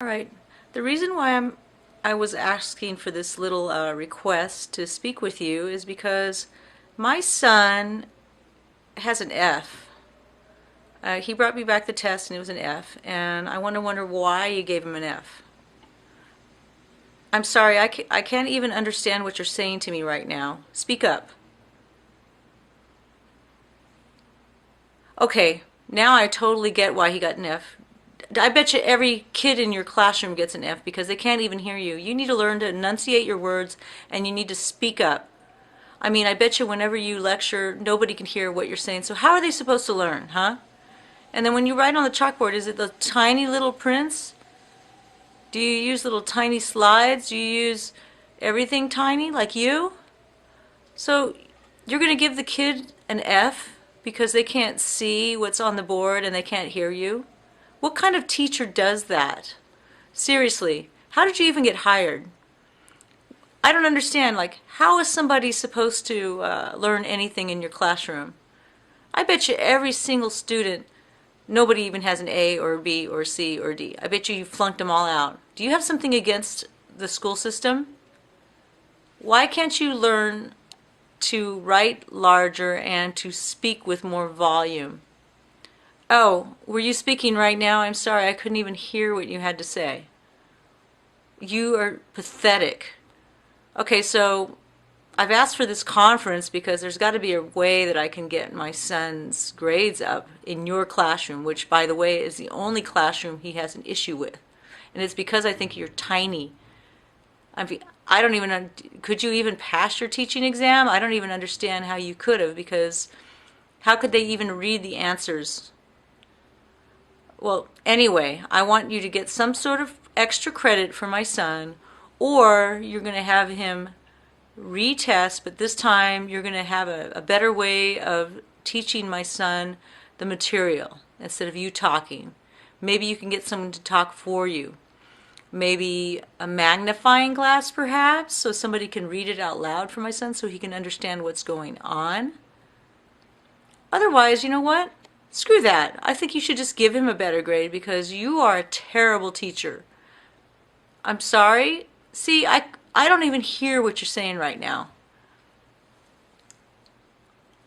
All right. The reason why I was asking for this little request to speak with you is because my son has an F. He brought me back the test and it was an F, and I wonder why you gave him an F. I'm sorry, I can't even understand what you're saying to me right now. Speak up. Okay, now I totally get why he got an F. I bet you every kid in your classroom gets an F because they can't even hear you. You need to learn to enunciate your words and you need to speak up. I mean, I bet you whenever you lecture, nobody can hear what you're saying. So how are they supposed to learn, huh? And then when you write on the chalkboard, is it the tiny little prints? Do you use little tiny slides? Do you use everything tiny like you? So you're going to give the kid an F because they can't see what's on the board and they can't hear you? What kind of teacher does that? Seriously, how did you even get hired? I don't understand, like, how is somebody supposed to learn anything in your classroom? I bet you every single student, nobody even has an A or a B or a C or a D. I bet you flunked them all out. Do you have something against the school system? Why can't you learn to write larger and to speak with more volume? Oh, were you speaking right now? I'm sorry, I couldn't even hear what you had to say. You are pathetic. Okay, so I've asked for this conference because there's got to be a way that I can get my son's grades up in your classroom, which, by the way, is the only classroom he has an issue with. And it's because I think you're tiny. I don't even, could you even pass your teaching exam? I don't even understand how you could have, because how could they even read the answers? Well, anyway, I want you to get some sort of extra credit for my son, or you're going to have him retest, but this time you're going to have a better way of teaching my son the material instead of you talking. Maybe you can get someone to talk for you. Maybe a magnifying glass, perhaps, so somebody can read it out loud for my son so he can understand what's going on. Otherwise, you know what? Screw that. I think you should just give him a better grade because you are a terrible teacher. I'm sorry. See, I don't even hear what you're saying right now.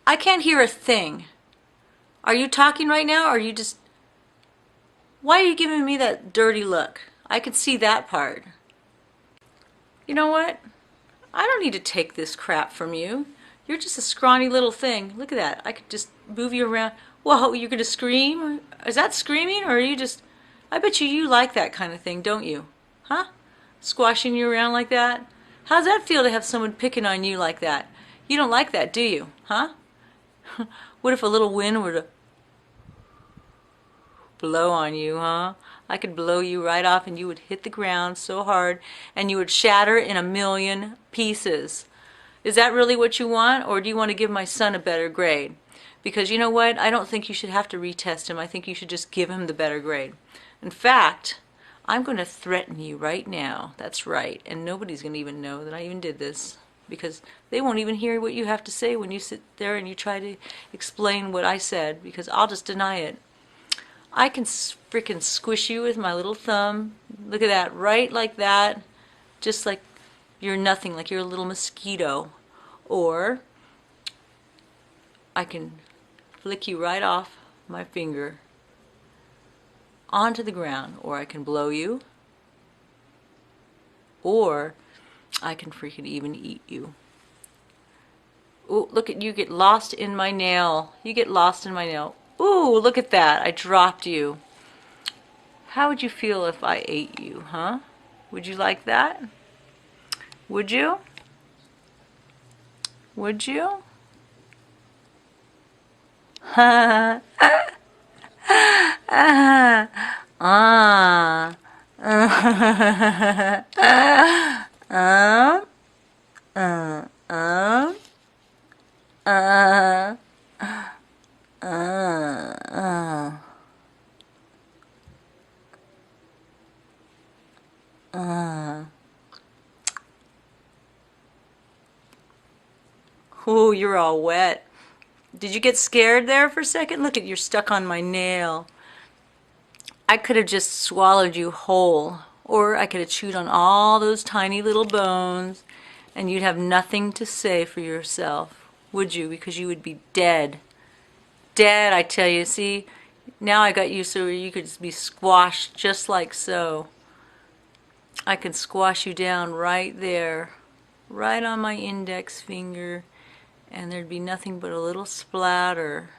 I can't hear a thing. Are you talking right now, or are you just... Why are you giving me that dirty look? I can see that part. You know what? I don't need to take this crap from you. You're just a scrawny little thing. Look at that. I could just move you around. Whoa, you're gonna scream? Is that screaming, or are you just... I bet you like that kind of thing, don't you? Huh? Squashing you around like that? How's that feel to have someone picking on you like that? You don't like that, do you? Huh? What if a little wind were to blow on you, huh? I could blow you right off and you would hit the ground so hard and you would shatter in a million pieces. Is that really what you want, or do you want to give my son a better grade? Because you know what? I don't think you should have to retest him. I think you should just give him the better grade. In fact, I'm going to threaten you right now. That's right. And nobody's going to even know that I even did this, because they won't even hear what you have to say when you sit there and you try to explain what I said, because I'll just deny it. I can frickin' squish you with my little thumb. Look at that, right like that. Just like you're nothing, like you're a little mosquito. Or I can flick you right off my finger onto the ground. Or I can blow you. Or I can freaking even eat you. Ooh, look at you get lost in my nail. You get lost in my nail. Ooh, look at that. I dropped you. How would you feel if I ate you, huh? Would you like that? Would you? Would you? Ah. Ah. Ooh, you're all wet. Did you get scared there for a second? Look at, you're stuck on my nail. I could have just swallowed you whole, or I could have chewed on all those tiny little bones, and you'd have nothing to say for yourself, would you? Because you would be dead. Dead, I tell you. See, now I got you so you could be squashed just like so. I can squash you down right there, right on my index finger, and there'd be nothing but a little splatter.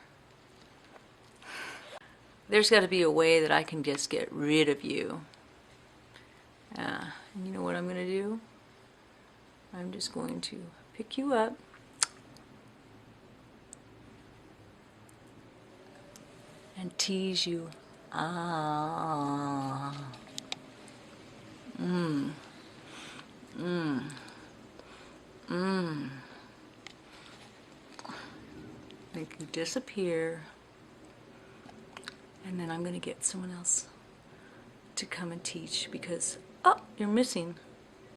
There's got to be a way that I can just get rid of you. And you know what I'm going to do? I'm just going to pick you up and tease you. Ah. Mmm. Mmm. Mmm. Make you disappear. And then I'm going to get someone else to come and teach because, oh, you're missing.